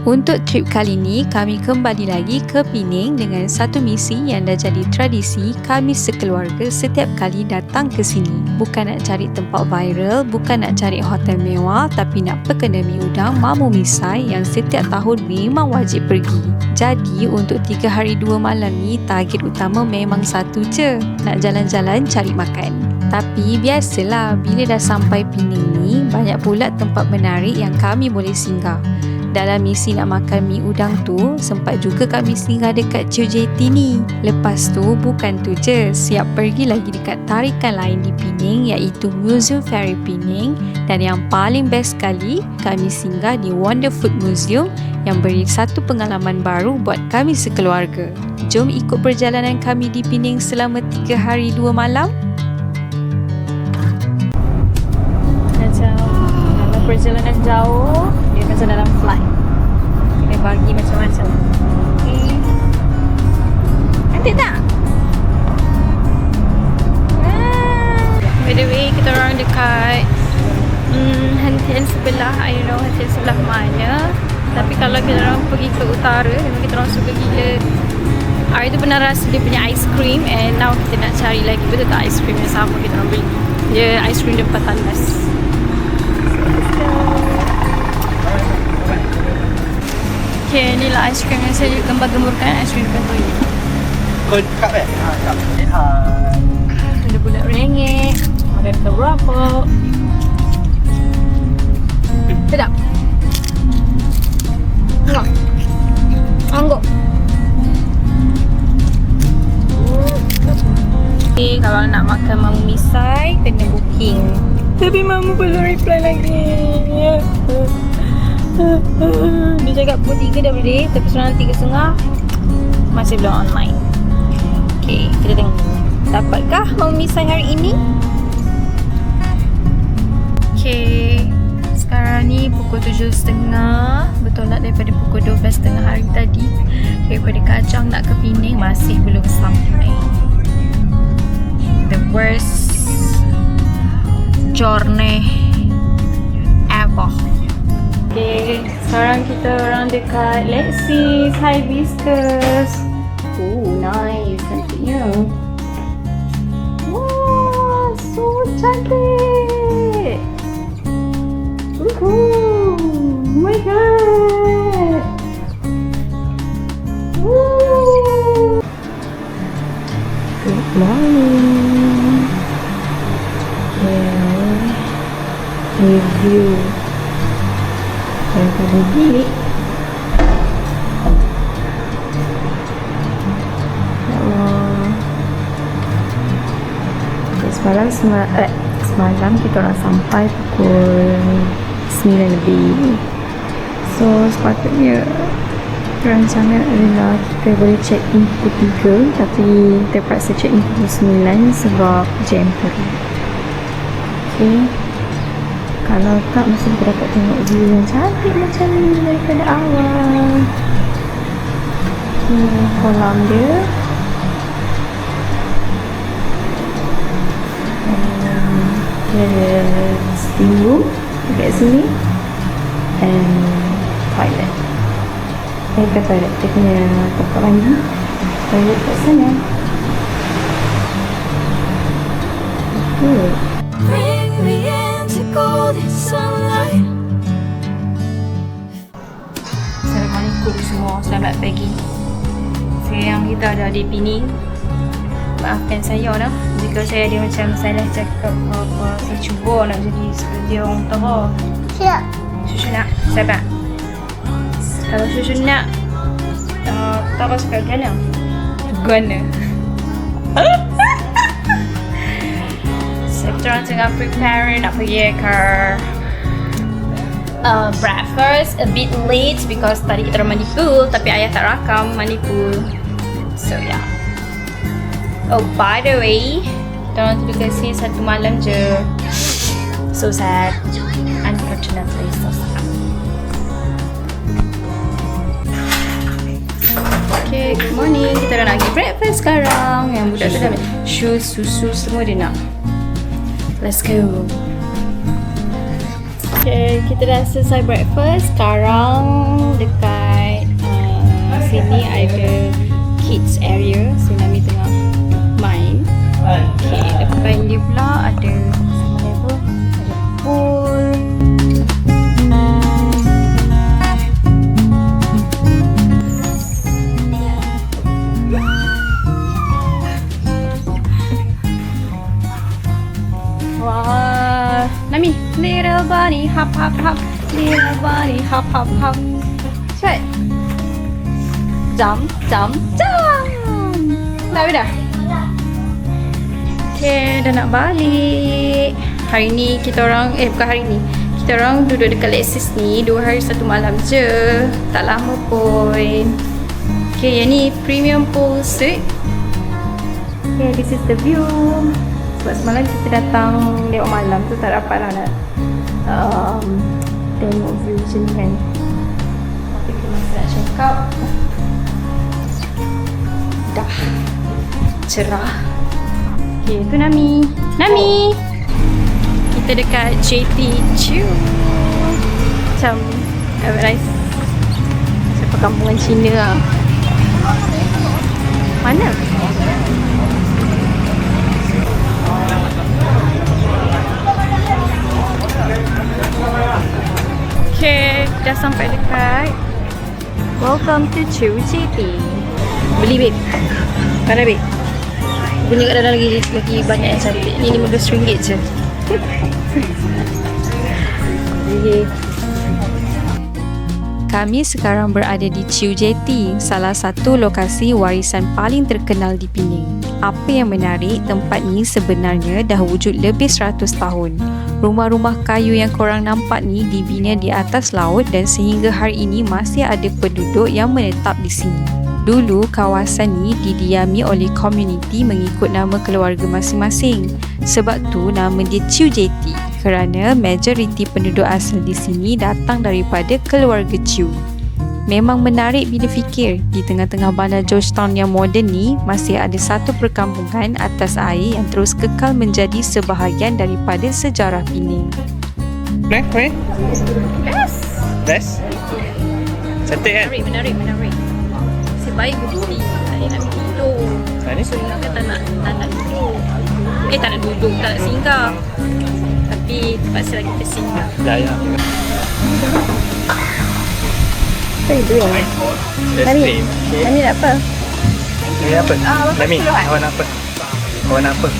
Untuk trip kali ni, kami kembali lagi ke Pening dengan satu misi yang dah jadi tradisi kami sekeluarga setiap kali datang ke sini. Bukan nak cari tempat viral, bukan nak cari hotel mewah, tapi nak perkena mi udang Mamu Misai yang setiap tahun memang wajib pergi. Jadi, untuk 3 hari 2 malam ni, target utama memang satu je, nak jalan-jalan cari makan. Tapi biasalah, bila dah sampai Pening ni, banyak pula tempat menarik yang kami boleh singgah. Dalam misi nak makan mi udang tu, sempat juga kami singgah dekat CJT ni. Lepas tu, bukan tu je, siap pergi lagi dekat tarikan lain di Pening iaitu Museum Fairy Pening. Dan yang paling best sekali, kami singgah di Wonder Food Museum yang beri satu pengalaman baru buat kami sekeluarga. Jom ikut perjalanan kami di Pening selama 3 hari 2 malam. Macam dalam perjalanan jauh, dia macam dalam flight, kena bagi macam-macam. Okay, cantik tak? By the way, kita orang dekat hentian sebelah, I don't know hentian sebelah mana. Tapi kalau kita orang pergi ke utara, memang kita orang suka gila. Hari tu pernah rasa dia punya ice cream, and now kita nak cari lagi betul tak ice cream yang sama kita orang beli. Dia ice cream depan tandas. Okay, ni lah ice cream yang saya gembar-gemburkan, ice cream depan toilet. Kau dekat kan? Dekat. Ada bulat ringgit, ada berapa. Sedap. Enggak. Angguk. Okay, kalau nak makan Mamu Misai, kena booking. Tapi Mamu belum reply lagi. Dia cakap pukul 3 dah boleh, tapi sekarang 3.30 masih belum online. Okay, kita tengok dapatkah Mamu Misai hari ini. Okay, sekarang ni pukul 7.30. Betul tak, daripada pukul 12.30 hari tadi, daripada Kajang nak ke Pening masih belum sampai. The worst journey ever. Okay, sekarang kita orang dekat Lexis Hibiscus. Oh, nice, cantiknya. Wah, so cantik. Oh my god. Woo. Good morning. Yeah. Review daripada bilik. Ya Allah. Okay, semalam kita orang sampai pukul 9 lebih. So sepatutnya rancangan adalah kita boleh check in pukul 3, tapi terpaksa check in pukul 9 sebab jam tadi. Okay, kalau tak mesti kita dapat tengok view yang cantik macam ni daripada awal. Ni kolam dia. Dia ada steam room dekat sini and toilet. Bukan toilet, dia punya tempat mandi. Toilet kat sana. Good. Bring me into golden sunlight. Assalamualaikum semua, selamat pagi. Sekarang kita ada di Pening. Maafkan saya lah jika saya ada macam salah cakap apa. Saya cuba nak jadi seperti orang utara. Siap. Susu nak? Sabar. Kalau susu nak, utara cakap gana. Gana. So, kita orang tengah prepare nak pergi ke breakfast. A bit late because tadi kita orang mandi pool, tapi ayah tak rakam mandi pool. So, yeah. Oh, by the way, kita orang tu kasi 1 malam je. So sad. Unfortunately, so sad. Okay, good morning. Kita orang nak pergi breakfast sekarang. Yang budak tu dah shoes, susu semua dia nak. Let's go. Okay, Okay, kita dah selesai breakfast. Sekarang dekat sini ada kids area. So Nami tengah main. Okay, depan dia pula ada pool. Wah, Nami, little bunny hop hop hop, little bunny hop hop hop. Cepat. Jump, jump, jump. Dah. Okay, dah nak balik. Hari ni kita orang, bukan hari ni. Kita orang duduk dekat Lexus ni 2 hari 1 malam je. Tak lama pun. Okay, yang ni premium pool suite. Okay, this is the view. Sebab semalam kita datang lewat malam tu tak dapat lah nak tengok view macam ni kan. Tapi kita masih nak check out. Dah cerah. Okay, tu Nami. Nami! Kita dekat JT Chu. Macam nice. Macam perkampungan Cina lah. Mana? Okay, dah sampai dekat. Welcome to Chu JT. Beli babe. Mana babe? Punya kat dalam lagi banyak yang cantik. Ni RM15 je. Kami sekarang berada di Chu Jetty, salah satu lokasi warisan paling terkenal di Pening. Apa yang menarik, tempat ni sebenarnya dah wujud lebih 100 tahun. Rumah-rumah kayu yang korang nampak ni dibina di atas laut dan sehingga hari ini masih ada penduduk yang menetap di sini. Dulu, kawasan ni didiami oleh komuniti mengikut nama keluarga masing-masing. Sebab tu nama dia Chu Jetty kerana majoriti penduduk asal di sini datang daripada keluarga Chu. Memang menarik bila fikir, di tengah-tengah bandar Georgetown yang moden ni masih ada satu perkampungan atas air yang terus kekal menjadi sebahagian daripada sejarah Pening. Menarik? Best? Cantik kan? Menarik. Baik bukti saya nak tidur. So ingatkan tak nak duduk. Tak nak duduk, tak nak singgah. Tapi terpaksa lagi tersinggah. Ya. Apa itu yang? Nami nak apa? Nami apa? Nami, awak nak apa? Awak nak apa?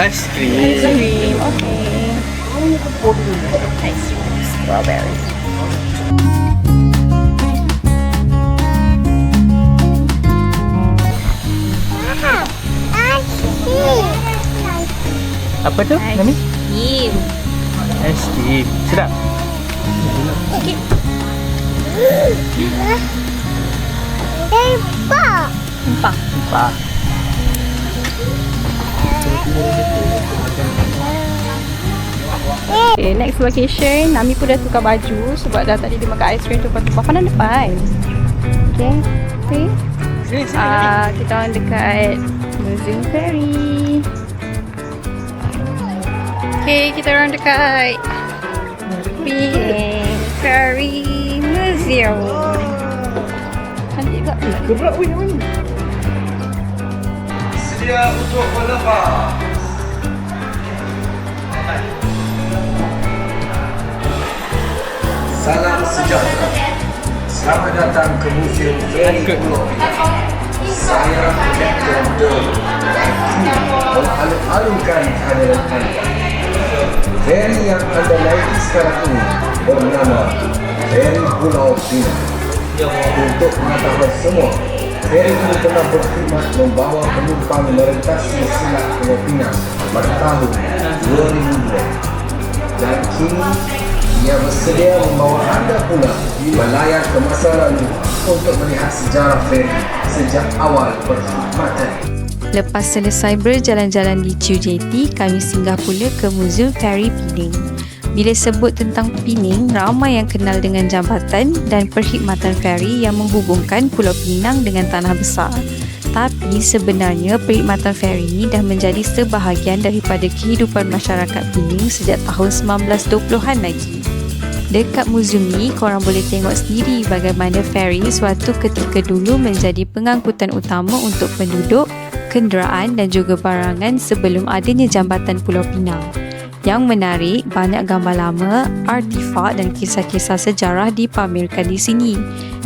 Aiskrim. Aiskrim, okay. Aiskrim, strawberry. Apa tu, Nami? Aiskrim. Aiskrim. Sedap? Okay. Empah. Okay, next location. Nami pun dah tukar baju sebab dah tadi dia makan aiskrim tu tumpah-tumpah depan. Okay. Kita orang dekat Museum Ferry. Okay, kita orang dekat Pening Ferry Museum. Cantik tak? Gebrak weh yang mana? Sedia untuk melepas. Salam sejahtera. Selamat datang ke Museum Ferry Pulau Pinang. Saya Kapten Dol mengalun-alunkan kehadiran anda. Ferry yang anda naiki sekarang ini bernama Ferry Pulau Pinang. Untuk pengetahuan semua, ferry ini telah berkhidmat membawa penumpang merentasi Selat Pulau Pinang pada tahun 2002. Dan kini, ia bersedia membawa anda pulang melayar ke masa lalu untuk melihat sejarah ferry sejak awal perkhidmatan. Lepas selesai berjalan-jalan di Chu Jetty, kami singgah pula ke Museum Ferry Pening. Bila sebut tentang Pening, ramai yang kenal dengan jambatan dan perkhidmatan feri yang menghubungkan Pulau Pinang dengan Tanah Besar. Tapi sebenarnya perkhidmatan feri ini dah menjadi sebahagian daripada kehidupan masyarakat Pening sejak tahun 1920-an lagi. Dekat muzium ni, korang boleh tengok sendiri bagaimana feri suatu ketika dulu menjadi pengangkutan utama untuk penduduk, kenderaan dan juga barangan sebelum adanya jambatan Pulau Pinang. Yang menarik, banyak gambar lama, artifak dan kisah-kisah sejarah dipamerkan di sini.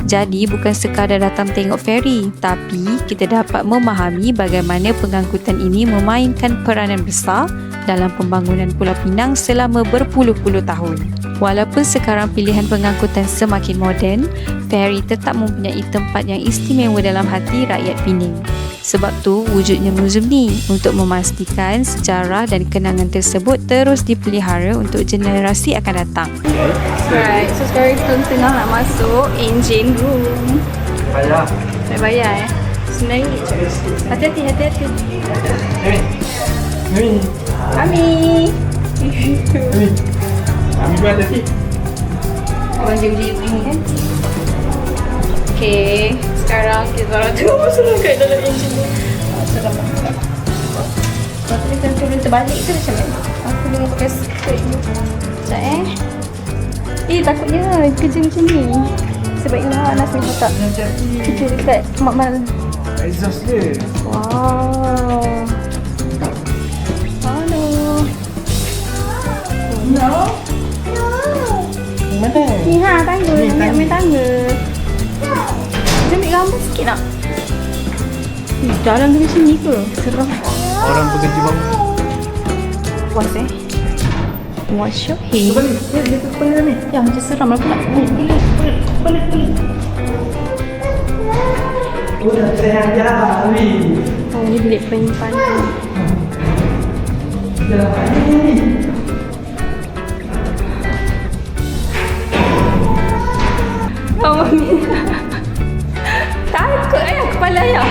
Jadi bukan sekadar datang tengok feri, tapi kita dapat memahami bagaimana pengangkutan ini memainkan peranan besar dalam pembangunan Pulau Pinang selama berpuluh-puluh tahun. Walaupun sekarang pilihan pengangkutan semakin moden, feri tetap mempunyai tempat yang istimewa dalam hati rakyat Pening. Sebab tu wujudnya muzium ni untuk memastikan sejarah dan kenangan tersebut terus dipelihara untuk generasi akan datang. Right, so sekarang kita tengah nak masuk engine room. Bayar. Nak bayar RM9 je. Hati-hati. Nami. Ami. Nami buat tadi. Abang uji ini kan. Okay, sekarang kita orang tengok masuk kat dalam engine room. Seram banget. Lepas tu kita turun terbalik ke macam mana? Aku dengan pakai skirt ni. Sekejap takutnya kerja macam ni. Sebaiknya Anas minta tak kerja dekat Mak Mal. Exhaust dia. Wow. Halo. No. Mana? Ni tangga. Nak ambil tangga. Kita ambil gambar sikit nak? Jalan dari sini ke? Seram. Orang bekerja bangun. Puas What's your head? Dia kepala ni. Ya, macam seram lah pula. Balik. Udah saya jari. Oh, ni bilik penyimpanan. Oh, Mami. Takut kepala ayah.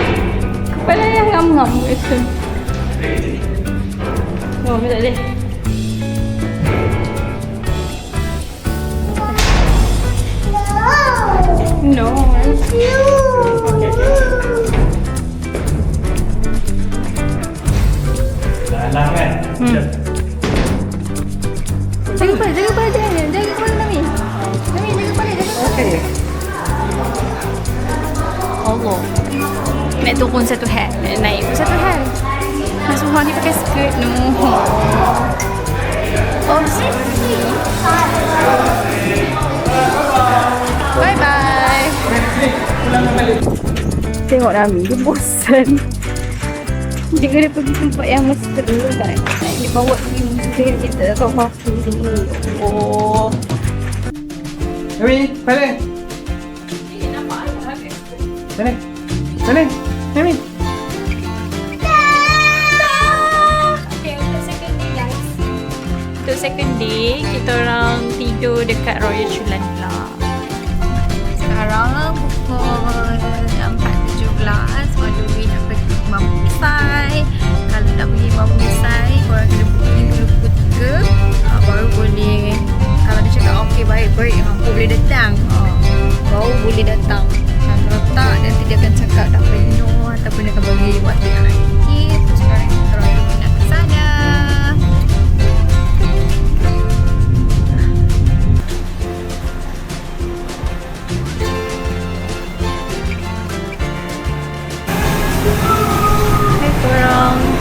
Kepala ayah ngam-ngam itu. Oh, tak boleh. No. Dalam kan? Jaga kepala dia. Jaga kepala Nami. Nami, jaga kepala. Okey. Allah. Nak turun satu hat. Nak naik pun satu hat. Mas Muhammad ni pakai skirt. No. Oh, sisi. Bye-bye. Tengok Nami, dia bosan. Jika dia pergi tempat yang mesti terus kan. Dia bawa pergi dengan kita ke waktu sini. Oh. Nami, balik. Balik. Nami. Okay, untuk second day guys. Untuk second day, kita orang tidur dekat Royal Chulan pula. Sekarang pukul 4.17. On the way nak pergi Mampu Nisai. Kalau nak pergi Mampu Nisai, korang kena booking dulu pukul 3. Baru boleh. Kalau dia cakap okey baik-baik, hampa boleh datang. Baru boleh datang. Kalau tak, nanti dia akan cakap tak penuh ataupun dia akan bagi waktu yang lain. Okay, so sekarang kita orang nak ke sana.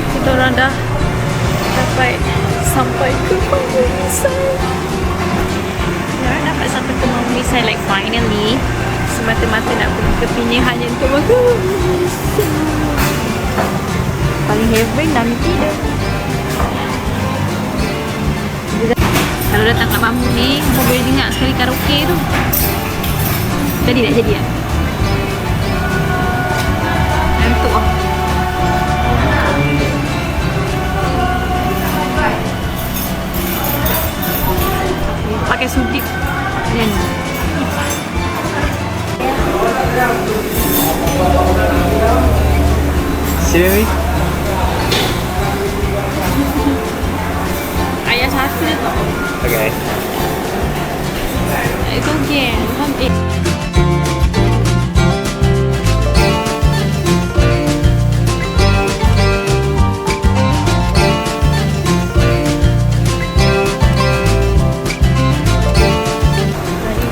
Kita orang dah dapat sampai ke Mampu Nisai. Kita orang dapat sampai ke Mampu Nisai like finally. Semata-mata nak pergi ke Pening hanya untuk makan. Paling heaven Nami tidak. Kalau datang kat Mampu ni, kau boleh dengar sekali karaoke tu. Jadi nak jadi tak? Ngantuk lah. Pakai sudip dan Sini. ayah satu je tau. Okay. Itu okay.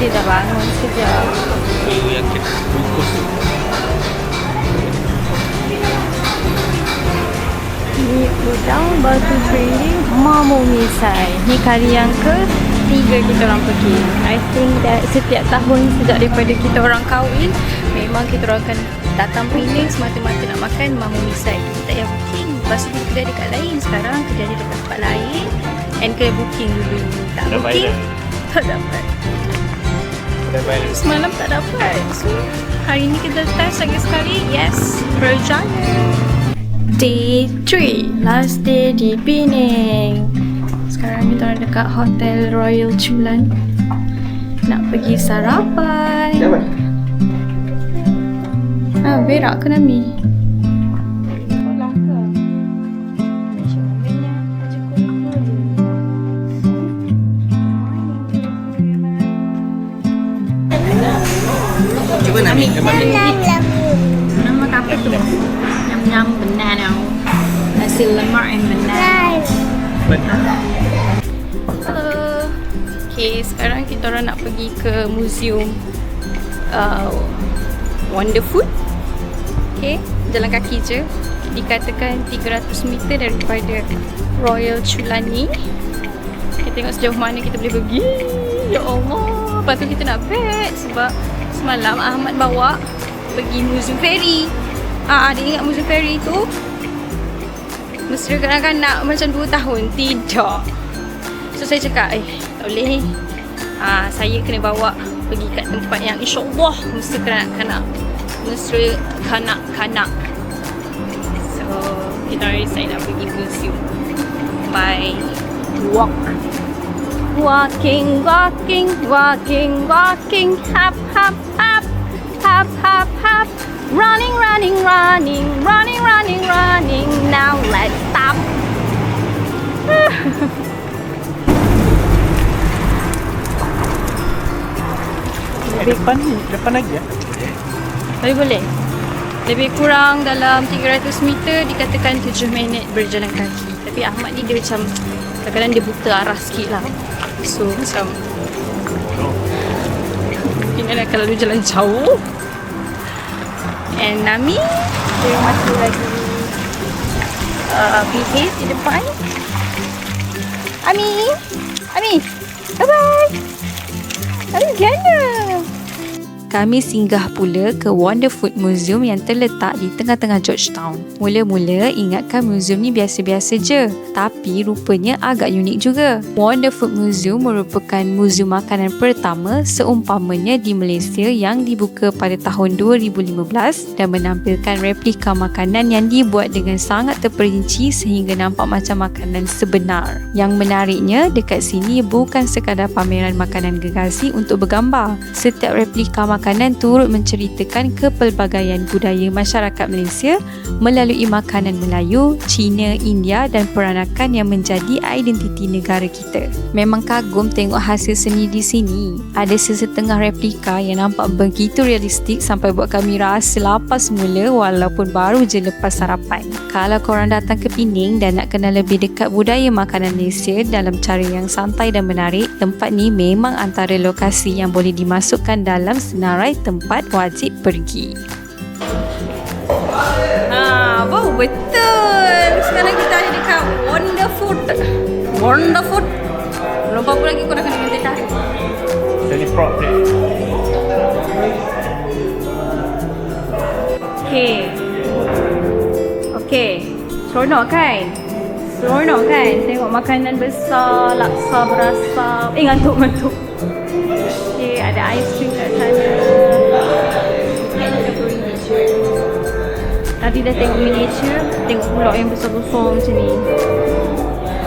dia dah bangun sekejap. Baru yakin bungkus tu. Ni udang batu training Mamu Misai. Ni kali yang ke-3 kita orang pergi. I think that setiap tahun sejak daripada kita orang kahwin, memang kita orang akan datang Penang semata-mata nak makan Mamu Misai. Kita tak payah booking. Lepas tu kedai dekat lain. Sekarang kedai dia dekat tempat lain. And kena booking dulu. Tak Dah booking, viral. tak dapat. Dah balik. Semalam tak dapat. So, hari ni kita test lagi sekali. Yes, berjaya. Day 3, last day di Penang. Sekarang kita orang dekat Hotel Royal Chulan. Nak pergi sarapan. Siapa? Berak ke Nami? Cuba Nami. Nama apa tu? Nyam-nyam banana. Nasi lemak and banana. Hello. Okay, sekarang kita orang nak pergi ke museum Wonder Food. Okay, jalan kaki je. Dikatakan 300 meter daripada Royal Chulan ni. Kita tengok sejauh mana kita boleh pergi. Ya Allah. Lepas tu kita nak bet sebab semalam Ahmad bawa pergi Museum Fairy. Dia ingat Museum Fairy tu mesra kanak-kanak macam 2 tahun. Tidak. So saya cakap, tak boleh. Saya kena bawa pergi kat tempat yang insyaAllah mesra kanak-kanak. Mesra kanak-kanak. So kita decide nak pergi museum by walk. Walking, walking, walking, walking, hop, hop, hop, hop, hop, hop. Running, running, running, running, running, running. Now let's stop. Depan lagi ya? Tapi boleh. Lebih kurang dalam 300 meter dikatakan 7 minit berjalan kaki. Tapi Ahmad ni dia macam kadang-kadang dia buta arah sikit lah. So macam mungkin dia akan lalu jalan jauh. And Nami dia masih lagi behave di depan. Ami, bye bye. Ami gana. Kami singgah pula ke Wonder Food Museum yang terletak di tengah-tengah Georgetown. Mula-mula ingatkan museum ni biasa-biasa je, tapi rupanya agak unik juga. Wonder Food Museum merupakan museum makanan pertama seumpamanya di Malaysia yang dibuka pada tahun 2015 dan menampilkan replika makanan yang dibuat dengan sangat terperinci sehingga nampak macam makanan sebenar. Yang menariknya, dekat sini bukan sekadar pameran makanan gergasi untuk bergambar. Setiap replika makanan turut menceritakan kepelbagaian budaya masyarakat Malaysia melalui makanan Melayu, Cina, India dan peranakan yang menjadi identiti negara kita. Memang kagum tengok hasil seni di sini. Ada sesetengah replika yang nampak begitu realistik sampai buat kami rasa lapar semula walaupun baru je lepas sarapan. Kalau korang datang ke Penang dan nak kenal lebih dekat budaya makanan Malaysia dalam cara yang santai dan menarik, tempat ni memang antara lokasi yang boleh dimasukkan dalam senarai tempat wajib pergi. Wow, betul. Sekarang kita ada dekat Wonder Food. Wonder Food. Belum apa lagi korang kena ganti tarik. Jadi prop dia. Okay. Seronok kan? Seronok kan? Tengok makanan besar, laksa berasa. Ngantuk. Okay, ada ice cream kat sana. Tadi dah tengok miniature, tengok pula yang besar-besar macam ni.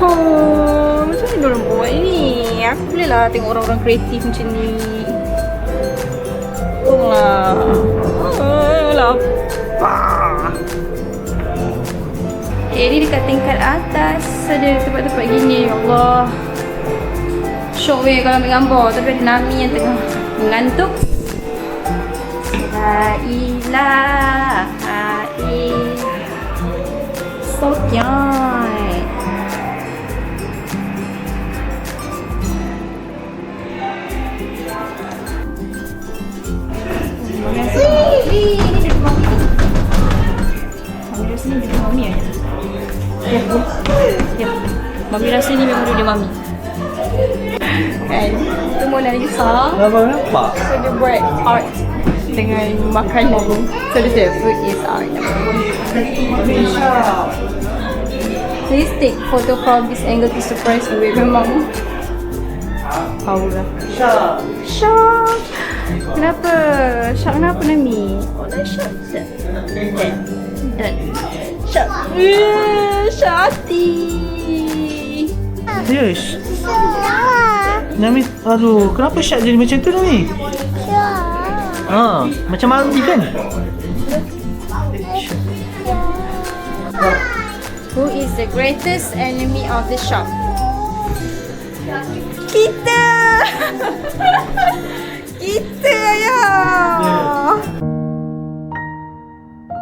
Macam mana diorang buat ni? Aku boleh lah tengok orang-orang kreatif macam ni. Lapar. Ni dekat tingkat atas ada tempat-tempat gini. Ya Allah, syok weh kalau ambil gambar. Tapi ada Nami yang tengah mengantuk. La ilaha illallah. So cute. Mami rasa ni memang dunia Mami. Kan? Itu Mona Lisa. Nampak? So dia buat art dengan makanan. So dia say food is art. Please take photo from this angle to surprise you. Memang power lah. Shock. Kenapa? Shock kenapa Nami? Oh dah shock. Dan shock. Syati. Yes. Nami, aduh, kenapa Syak jadi macam tu Nami? Macam Maldi kan? Who is the greatest enemy of the shop? Kita! Kita ya!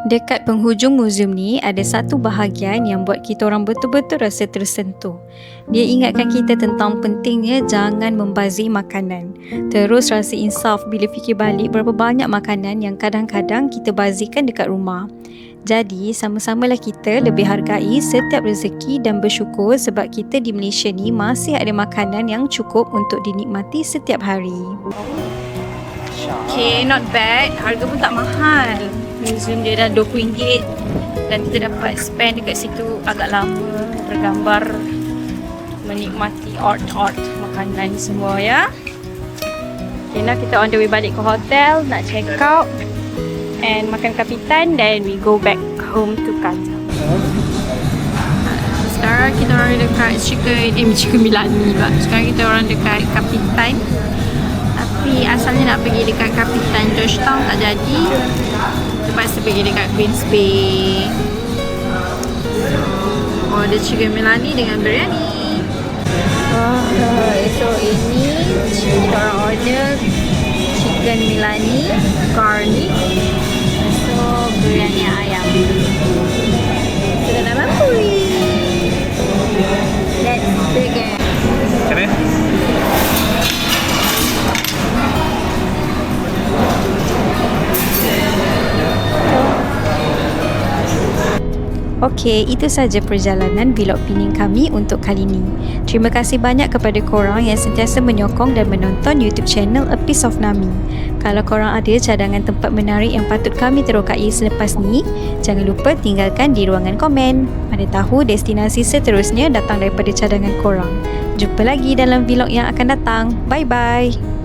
Dekat penghujung muzium ni ada satu bahagian yang buat kita orang betul-betul rasa tersentuh. Dia ingatkan kita tentang pentingnya jangan membazir makanan. Terus rasa insaf bila fikir balik berapa banyak makanan yang kadang-kadang kita bazirkan dekat rumah. Jadi, sama-samalah kita lebih hargai setiap rezeki dan bersyukur sebab kita di Malaysia ni masih ada makanan yang cukup untuk dinikmati setiap hari. Okay, not bad. Harga pun tak mahal. Museum dia dah RM20 dan kita dapat spend dekat situ agak lama bergambar, menikmati art makanan semua ya. Okay, now kita on the way balik ke hotel nak check out and makan kapitan, then we go back home to Qatar. Sekarang kita orang dekat chicken Milani pula. Sekarang kita orang dekat Kapitan. Tapi asalnya nak pergi dekat Kapitan Georgetown tak jadi. Terpaksa pergi dekat Queens Bay. Order chicken Milani dengan biryani. So ini kita orang order chicken Milani garlic. So biryani ayam. Sudah nak mampui. Let's begin. Macam mana? Okey, itu saja perjalanan vlog Pening kami untuk kali ini. Terima kasih banyak kepada korang yang sentiasa menyokong dan menonton YouTube channel A Piece of Nami. Kalau korang ada cadangan tempat menarik yang patut kami terokai selepas ni, jangan lupa tinggalkan di ruangan komen. Mana tahu destinasi seterusnya datang daripada cadangan korang. Jumpa lagi dalam vlog yang akan datang. Bye-bye.